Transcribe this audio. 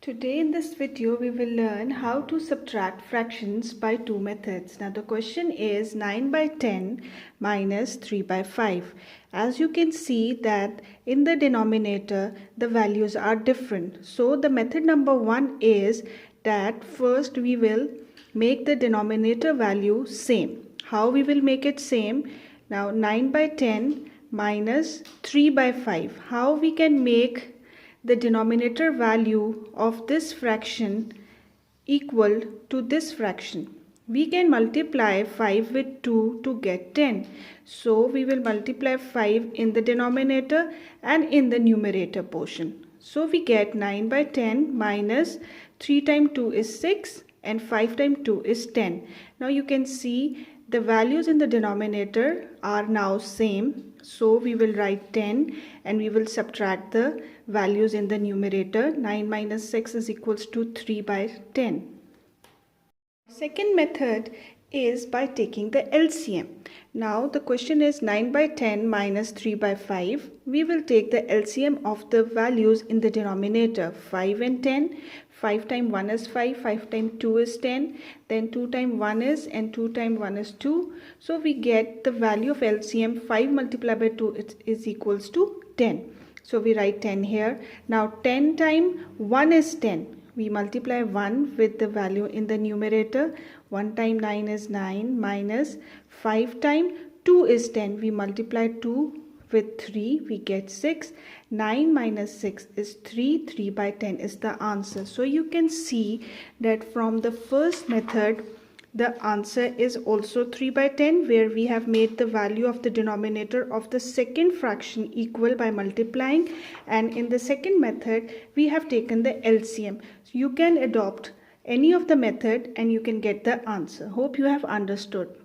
Today in this video we will learn how to subtract fractions by two methods. Now the question is 9 by 10 minus 3 by 5. As you can see that in the denominator the values are different. So the method number 1 is that first we will make the denominator value same. How we will make it same? Now 9 by 10 minus 3 by 5. How we can make the denominator value of this fraction equal to this fraction? We can multiply 5 with 2 to get 10. So we will multiply 5 in the denominator and in the numerator portion. So we get 9 by 10 minus 3 times 2 is 6 and 5 times 2 is 10. Now you can see the values in the denominator are now same. So we will write 10 and we will subtract the values in the numerator. 9 minus 6 is equals to 3 by 10. Second method is by taking the LCM. Now the question is 9 by 10 minus 3 by 5. We will take the LCM of the values in the denominator. 5 and 10. 5 times 1 is 5. 5 times 2 is 10. Then 2 times 1 is and 2 times 1 is 2. So we get the value of LCM 5 multiplied by 2 is equals to 10. So we write 10 here. Now 10 times 1 is 10. We multiply 1 with the value in the numerator. 1 times 9 is 9 minus 5 times 2 is 10. We multiply 2 with 3. We get 6. 9 minus 6 is 3. 3 by 10 is the answer. So you can see that from the first method, the answer is also 3 by 10, where we have made the value of the denominator of the second fraction equal by multiplying, and in the second method we have taken the LCM. So you can adopt any of the method and you can get the answer. Hope you have understood.